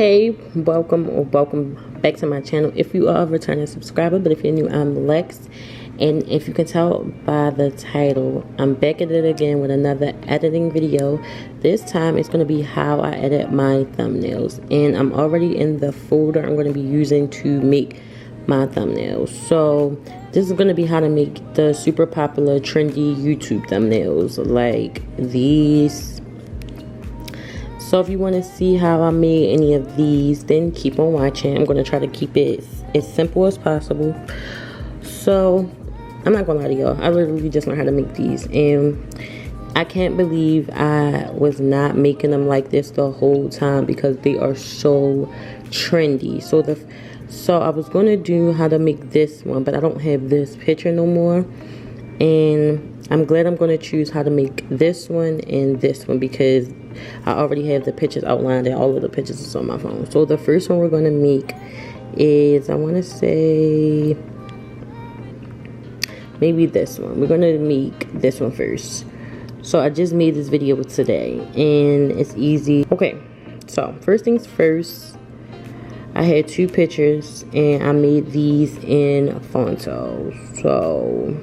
Hey, welcome back to my channel. If you are a returning subscriber, but if you're new, I'm Lex, and if you can tell by the title, I'm back at it again with another editing video. This time it's going to be how I edit my thumbnails, and I'm already in the folder I'm going to be using to make my thumbnails. So this is going to be how to make the super popular trendy YouTube thumbnails like these. So if you want to see how I made any of these, then keep on watching. I'm going to try to keep it as simple as possible. So I'm not going to lie to y'all, I literally just learned how to make these, and I can't believe I was not making them like this the whole time because they are so trendy. So I was going to do how to make this one, but I don't have this picture no more, and I'm glad I'm going to choose how to make this one and this one because I already have the pictures outlined and all of the pictures is on my phone. So the first one we're going to make is, I want to say, maybe this one. We're going to make this one first. So I just made this video today and it's easy. Okay, so first things first, I had two pictures and I made these in Fonto. So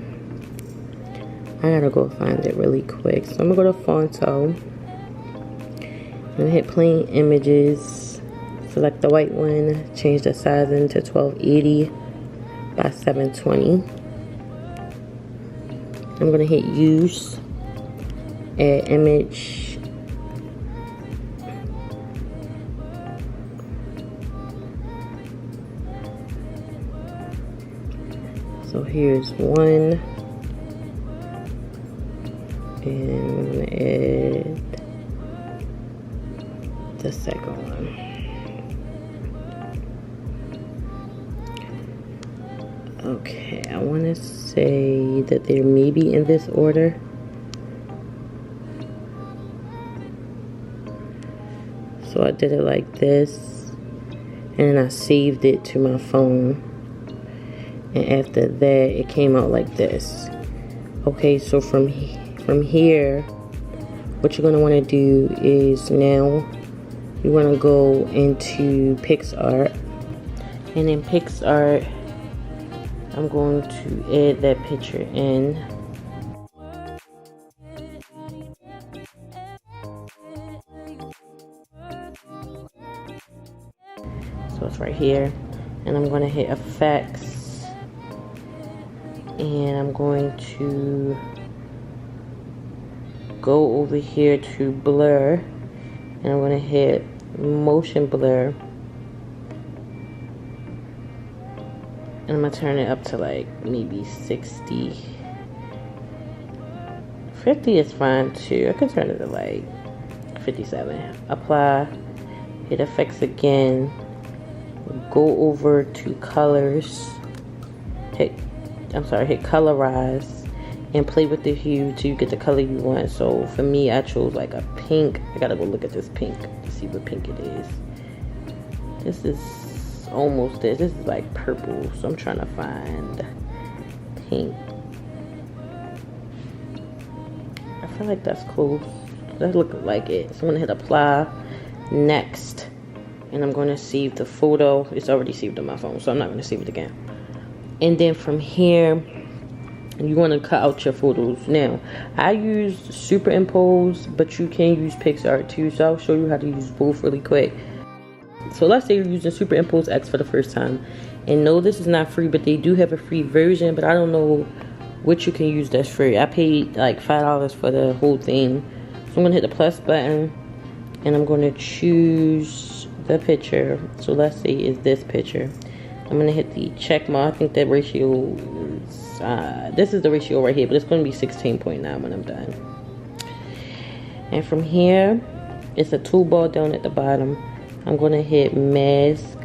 I gotta go find it really quick. So I'm gonna go to Fonto and hit plain images, select the white one, change the sizing to 1280 by 720. I'm gonna hit use, add image, so here's one, and I'm gonna add the second one. Okay, I want to say that they're maybe in this order. So I did it like this, and then I saved it to my phone, and after that it came out like this. Okay, so from here, what you're gonna want to do is now you want to go into PixArt, and in PixArt I'm going to add that picture in. So it's right here, and I'm going to hit effects, and I'm going to go over here to blur, and I'm going to hit motion blur, and I'm going to turn it up to like maybe 60. 50 is fine too. I could turn it to like 57. Apply, hit effects again, go over to colors, hit colorize, and play with the hue till you get the color you want. So for me, I chose like a pink. I gotta go look at this pink to see what pink it is. This is almost this. This is like purple, so I'm trying to find pink. I feel like that's close. That look like it. So I'm gonna hit apply, next, and I'm gonna save the photo. It's already saved on my phone, so I'm not gonna save it again. And then from here, you want to cut out your photos. Now, I use superimpose, but you can use PixArt too, so I'll show you how to use both really quick. So let's say you're using superimpose X for the first time, and no, this is not free, but they do have a free version, but I don't know which you can use that's free. I paid like $5 for the whole thing. So I'm going to hit the plus button, and I'm going to choose the picture. So let's say it's this picture. I'm going to hit the check mark. I think that ratio is, this is the ratio right here, but it's going to be 16.9 when I'm done. And from here, it's a toolbar down at the bottom. I'm going to hit mask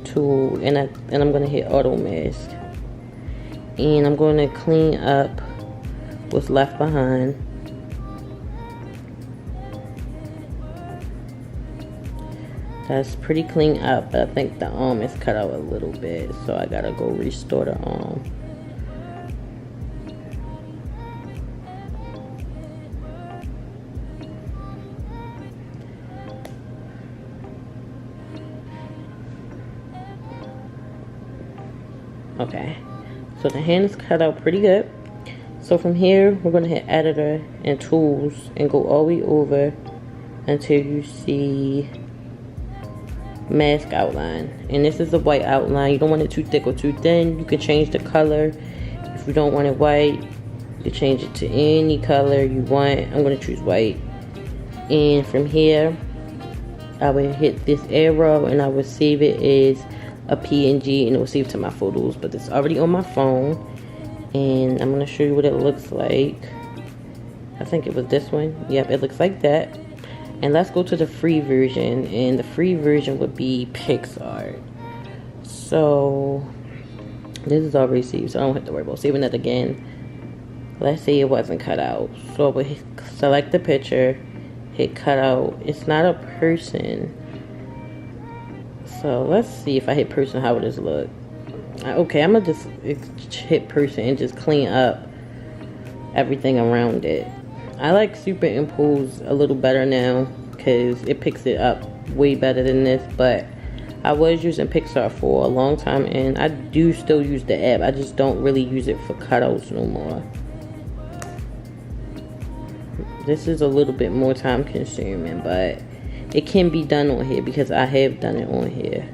tool, and I'm going to hit auto mask. And I'm going to clean up what's left behind. That's pretty clean up, but I think the arm is cut out a little bit, so I gotta go restore the arm. Okay, so the hand is cut out pretty good. So from here, we're going to hit editor and tools and go all the way over until you see mask outline. And this is a white outline. You don't want it too thick or too thin. You can change the color. If you don't want it white, you can change it to any color you want. I'm going to choose white. And from here, I will hit this arrow and I will save it as a PNG, and it will save to my photos, but it's already on my phone. And I'm going to show you what it looks like. I think it was this one. Yep, it looks like that. And let's go to the free version, and the free version would be PixArt. So this is already saved, so I don't have to worry about saving it again. Let's say it wasn't cut out, so I would select the picture, hit cut out. It's not a person, so let's see if I hit person, how would this look? Okay, I'm gonna just hit person and just clean up everything around it. I like superimpose a little better now because it picks it up way better than this, but I was using PixArt for a long time, and I do still use the app. I just don't really use it for cutouts no more. This is a little bit more time consuming, but it can be done on here because I have done it on here.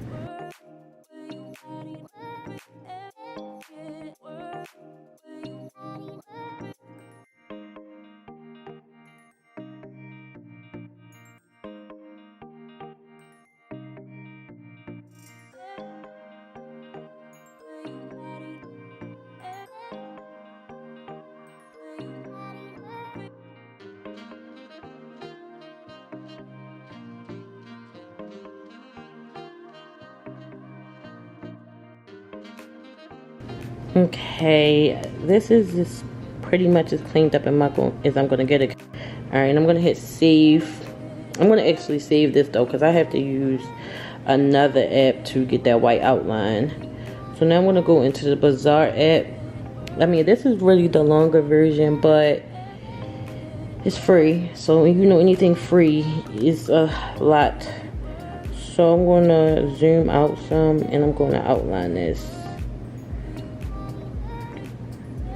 Okay, this is just pretty much as cleaned up as I'm gonna get it. Alright, and I'm gonna hit save. I'm gonna actually save this though, because I have to use another app to get that white outline. So now I'm gonna go into the Bazaar app. I mean, this is really the longer version, but it's free. So you know, anything free is a lot. So I'm gonna zoom out some, and I'm gonna outline this.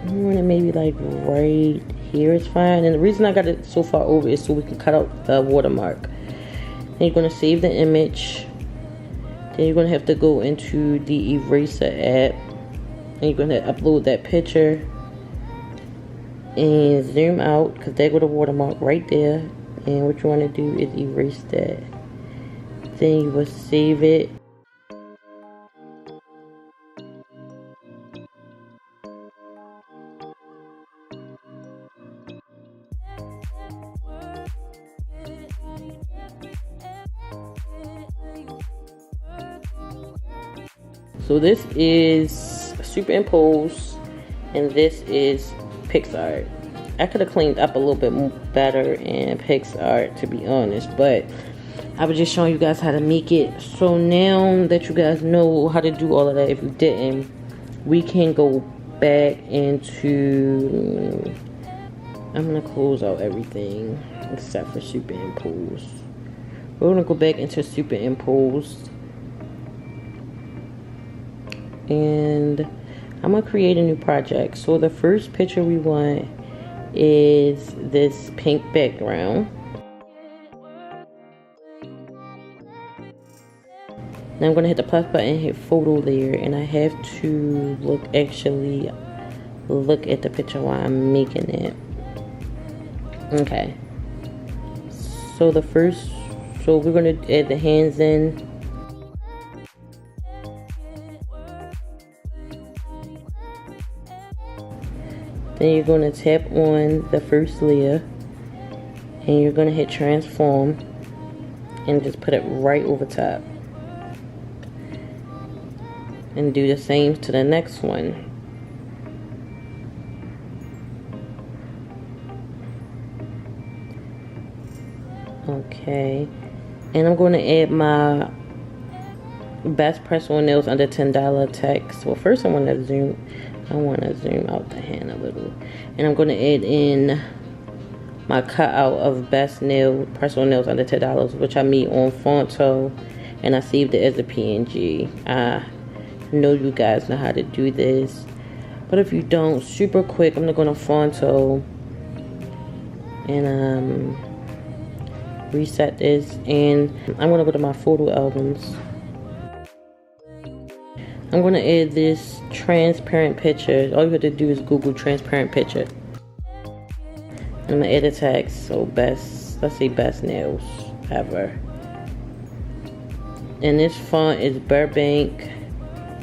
I'm gonna maybe like right here is fine, and the reason I got it so far over is so we can cut out the watermark. Then you're gonna save the image. Then you're gonna have to go into the eraser app, and you're gonna upload that picture and zoom out, because there go the watermark right there. And what you want to do is erase that. Then you will save it. So this is superimpose, and this is PixArt. I could have cleaned up a little bit better in PixArt, to be honest, but I was just showing you guys how to make it. So now that you guys know how to do all of that, if you didn't, we can go back into, I'm gonna close out everything except for superimpose. We're gonna go back into superimpose, and I'm gonna create a new project. So the first picture we want is this pink background. Now I'm gonna hit the plus button and hit photo layer, and I have to look at the picture while I'm making it. Okay, so we're gonna add the hands in. Then you're going to tap on the first layer, and you're going to hit transform and just put it right over top, and do the same to the next one. Okay, and I'm going to add my best press on nails under $10 text. Well, first I want to zoom out the hand a little, and I'm going to add in my cutout of best press on nails under $10, which I made on Fonto, and I saved it as a PNG. know you guys know how to do this. But if you don't, super quick, I'm going to Fonto and reset this, and I'm going to go to my photo albums. I'm going to add this transparent picture. All you have to do is Google transparent picture. I'm going to add a text. So let's say best nails ever. And this font is Burbank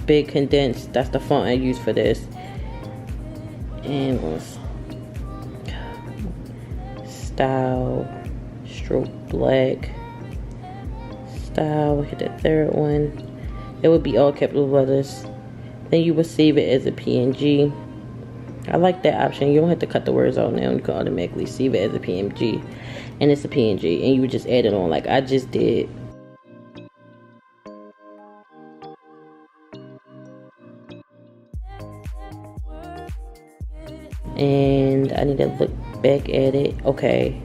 Big Condensed. That's the font I use for this. And style, stroke black, style, hit the third one. It would be all capital letters. Then you would save it as a PNG. I like that option. You don't have to cut the words out now. You can automatically save it as a PNG. And it's a PNG. And you would just add it on like I just did. And I need to look back at it. Okay.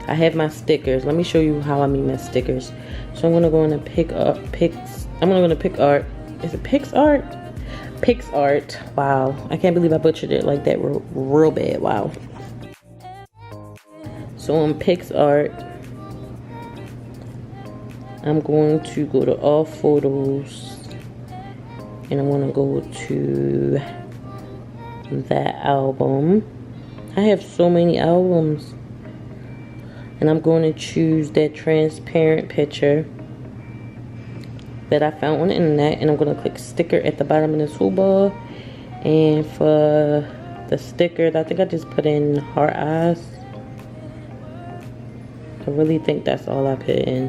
I have my stickers. Let me show you how I make my stickers. So I'm gonna go into I'm gonna go to pick art. Is it PixArt? PixArt. Wow. I can't believe I butchered it like that real bad. Wow. So on PixArt, I'm going to go to all photos, and I'm gonna go to that album. I have so many albums. And I'm going to choose that transparent picture that I found on the internet. And I'm going to click sticker at the bottom of the toolbar. And for the stickers, I think I just put in heart eyes. I really think that's all I put in.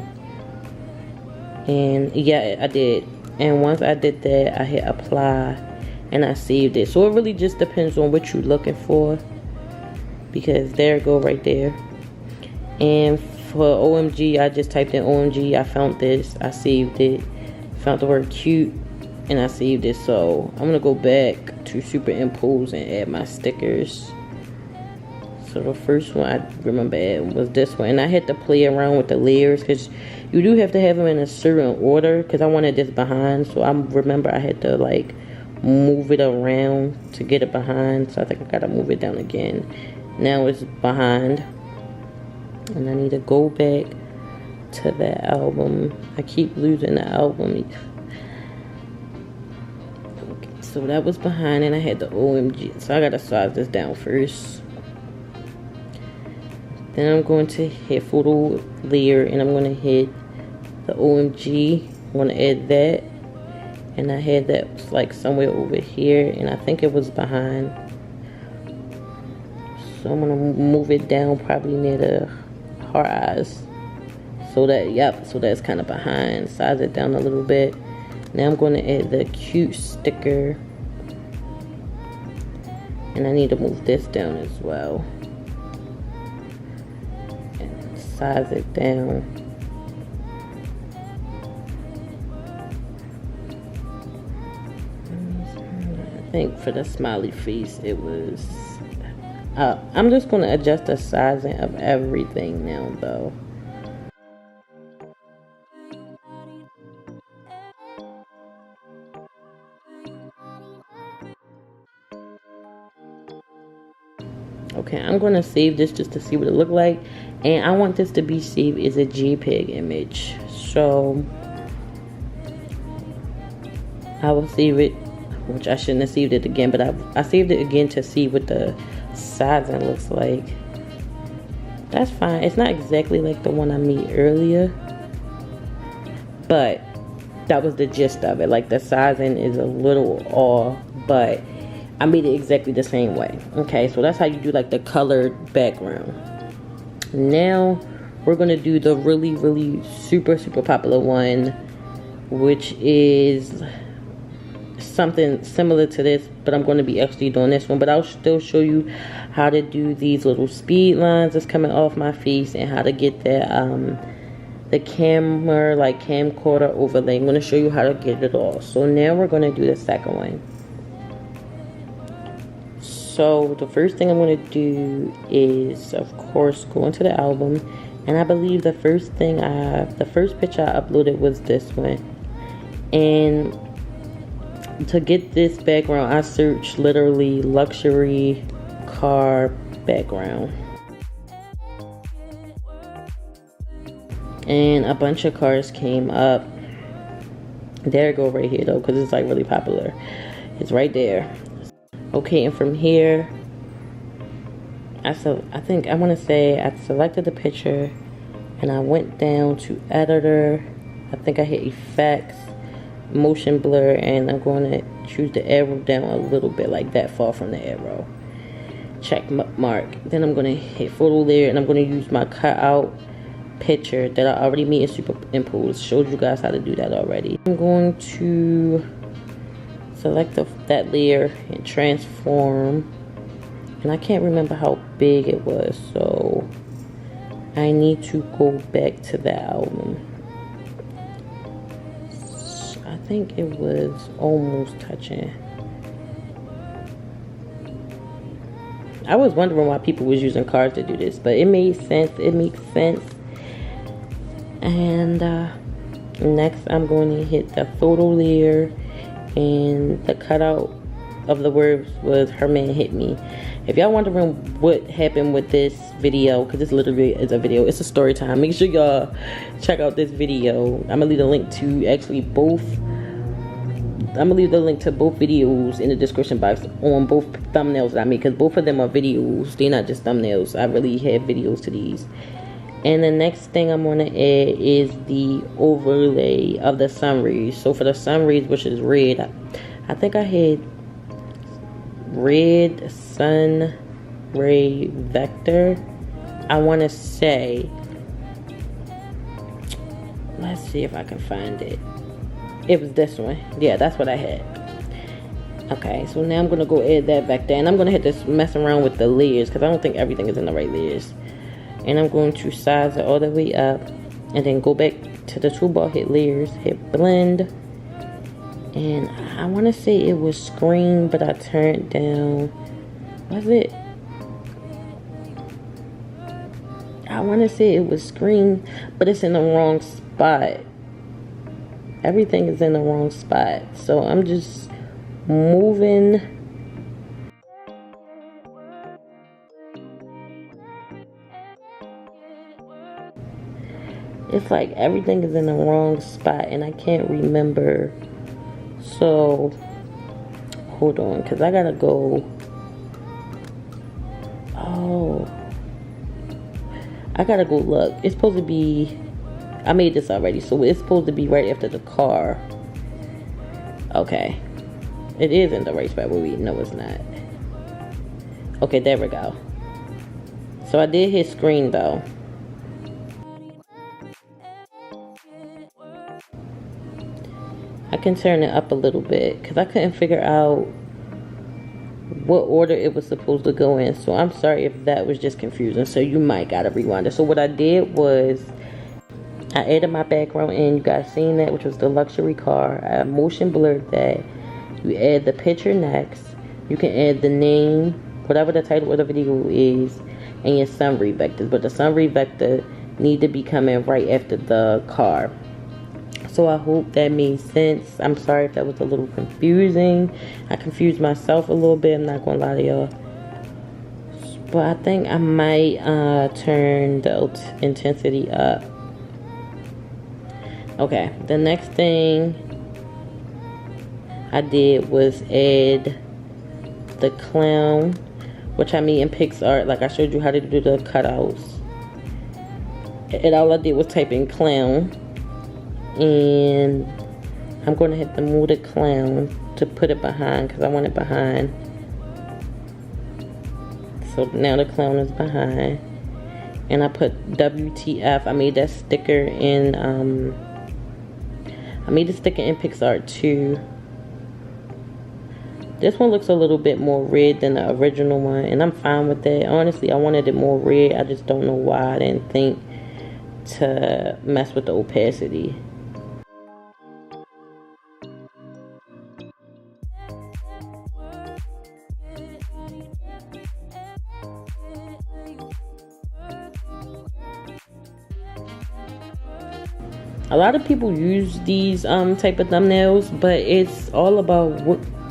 And yeah, I did. And once I did that, I hit apply. And I saved it. So it really just depends on what you're looking for. Because there it go right there. And for OMG, I just typed in OMG. I found this. I saved it. Found the word cute. And I saved it. So I'm going to go back to superimpose and add my stickers. So the first one I remember adding was this one. And I had to play around with the layers. Because you do have to have them in a certain order. Because I wanted this behind. So I remember I had to like move it around to get it behind. So I think I got to move it down again. Now it's behind. And I need to go back to that album. I keep losing the album. Okay, so that was behind, and I had the OMG. So I gotta size this down first. Then I'm going to hit photo layer, and I'm going to hit the OMG. I'm going to add that. And I had that like somewhere over here, and I think it was behind. So I'm going to move it down probably near the heart eyes. So that, yep, so that's kind of behind. Size it down a little bit. Now I'm going to add the cute sticker. And I need to move this down as well. And size it down. I think for the smiley face it was... I'm just going to adjust the sizing of everything now though. Okay, I'm going to save this just to see what it looked like. And I want this to be saved as a JPEG image. So I will save it, which I shouldn't have saved it again, but I saved it again to see what the sizing looks like. That's fine. It's not exactly like the one I made earlier, but that was the gist of it. Like the sizing is a little off, but I made it exactly the same way. Okay, so that's how you do like the colored background. Now we're gonna do the really super popular one, which is something similar to this, but I'm going to be actually doing this one. But I'll still show you how to do these little speed lines that's coming off my face, and how to get that the camera, like camcorder overlay. I'm going to show you how to get it all. So now we're going to do the second one. So the first thing I'm going to do is, of course, go into the album, and I believe the first picture I uploaded was this one. And To get this background, I searched literally luxury car background. And a bunch of cars came up. There it go right here though, because it's like really popular. It's right there. Okay, and from here, I want to say I selected the picture and I went down to editor. I think I hit effects, motion blur, and I'm going to choose the arrow down a little bit, like that far from the arrow. Check mark. Then I'm going to hit photo layer and I'm going to use my cutout picture that I already made and superimpose. Showed you guys how to do that already. I'm going to select that layer and transform, and I can't remember how big it was, so I need to go back to the album. I think it was almost touching. I was wondering why people was using cards to do this, but it made sense. It makes sense. And next I'm going to hit the photo layer, and the cutout of the words was "Her man hit me." If y'all wondering what happened with this video, because this literally is a video, it's a story time, make sure y'all check out this video. I'm gonna leave the link to actually both. I'm gonna leave the link to both videos in the description box on both thumbnails that I made, because both of them are videos. They're not just thumbnails. I really have videos to these. And the next thing I'm going to add is the overlay of the sun rays. So for the sun rays, which is red, I think I had red sun ray vector. I want to say, let's see if I can find it. It was this one. Yeah, that's what I had. Okay, so now I'm going to go add that vector. And I'm going to hit this mess around with the layers, because I don't think everything is in the right layers. And I'm going to size it all the way up, and then go back to the toolbar, hit layers, hit blend, and I want to say it was screen, but I turned down. Was it? I want to say it was screen, but it's in the wrong spot. Everything is in the wrong spot, so I'm just moving. It's like everything is in the wrong spot and I can't remember. So hold on, because I gotta go. Oh, I gotta go look. It's supposed to be, I made this already, so it's supposed to be right after the car. Okay, it is in the right spot. Wait, no it's not. Okay, there we go. So I did hit screen though. I can turn it up a little bit because I couldn't figure out what order it was supposed to go in. So I'm sorry if that was just confusing. So you might gotta rewind it. So what I did was I added my background in. You guys seen that, which was the luxury car. I motion blurred that. You add the picture next. You can add the name, whatever the title of the video is, and your sun ray vectors. But the sun ray vector need to be coming right after the car. So I hope that made sense. I'm sorry if that was a little confusing. I confused myself a little bit. I'm not going to lie to y'all. But I think I might turn the intensity up. Okay, the next thing I did was add the clown, which I made in PixArt. Like I showed you how to do the cutouts. And all I did was type in clown. And I'm going to hit the move the clown to put it behind, because I want it behind. So now the clown is behind. And I put WTF. I made that sticker in I made the sticker in PixArt too. This one looks a little bit more red than the original one, and I'm fine with that. Honestly, I wanted it more red. I just don't know why I didn't think to mess with the opacity. A lot of people use these type of thumbnails, but it's all about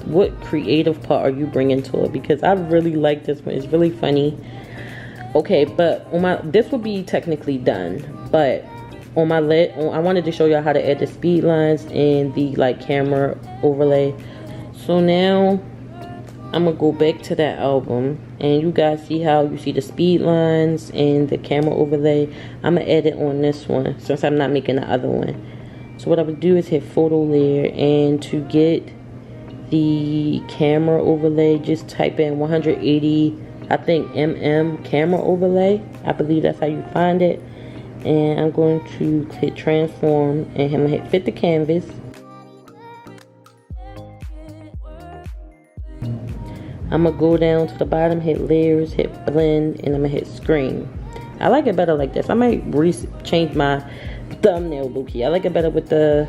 what creative part are you bringing to it, because I really like this one. It's really funny. Okay, but on this will be technically done, but on my I wanted to show y'all how to add the speed lines and the like camera overlay. So now I'm gonna go back to that album, and you guys see how you see the speed lines and the camera overlay. I'm gonna add it on this one since I'm not making the other one. So what I would do is hit photo layer, and to get the camera overlay, just type in 180, I think camera overlay. I believe that's how you find it. And I'm going to hit transform, and I'm gonna hit fit the canvas. I'm gonna go down to the bottom, hit layers, hit blend, and I'm gonna hit screen. I like it better like this. I might change my thumbnail look. I like it better with the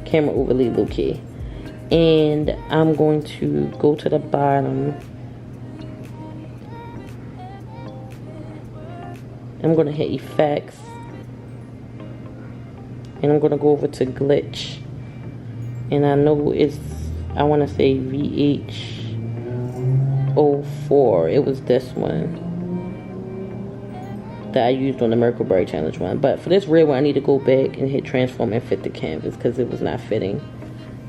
camera overlay look. And I'm going to go to the bottom. I'm going to hit effects, and I'm going to go over to glitch, and I know it's, I want to say VH04. It was this one that I used on the Merkleberry Challenge one, but for this real one I need to go back and hit transform and fit the canvas because it was not fitting.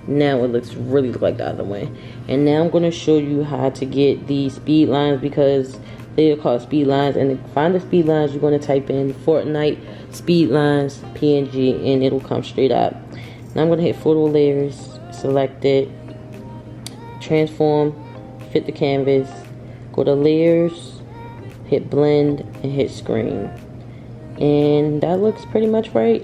Now it looks really like the other way. And now I'm going to show you how to get the speed lines, because they are called speed lines. And to find the speed lines, you're going to type in Fortnite speed lines PNG, and it'll come straight up. Now I'm going to hit photo layers, select it, transform, fit the canvas, go to layers, hit blend, and hit screen. And that looks pretty much right.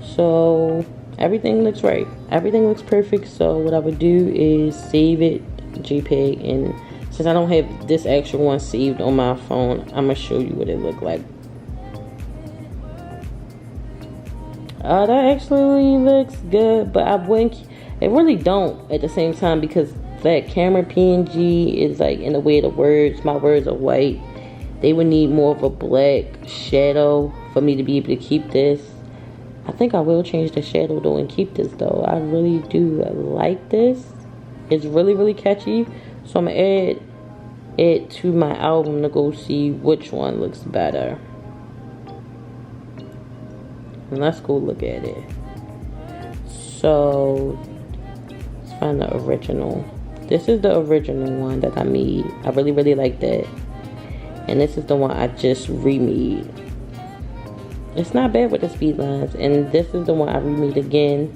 So everything looks right. Everything looks perfect. So what I would do is save it JPEG, and since I don't have this actual one saved on my phone, I'm gonna show you what it looked like. That actually looks good, but I wouldn't, it really don't at the same time, because that camera PNG is like in the way of the words. My words are white. They would need more of a black shadow for me to be able to keep this. I think I will change the shadow though and keep this though. I really do like this. It's really, really catchy. So I'm gonna add it to my album to go see which one looks better. And let's go look at it. So let's find the original. This is the original one that I made. I really, really like that. And this is the one I just remade. It's not bad with the speed lines. And this is the one I remade again.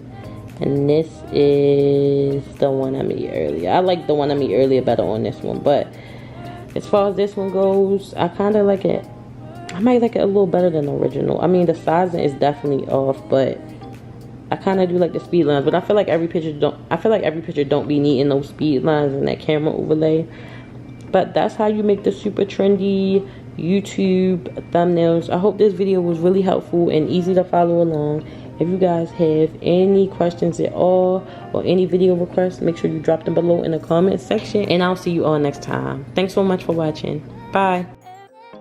And this is the one I made earlier. I like the one I made earlier better on this one. But as far as this one goes, I kind of like it. I might like it a little better than the original. I mean, the sizing is definitely off, but I kind of do like the speed lines. But I feel like every picture don't be needing those speed lines and that camera overlay. But that's how you make the super trendy YouTube thumbnails. I hope this video was really helpful and easy to follow along. If you guys have any questions at all or any video requests, make sure you drop them below in the comment section, and I'll see you all next time. Thanks so much for watching. Bye.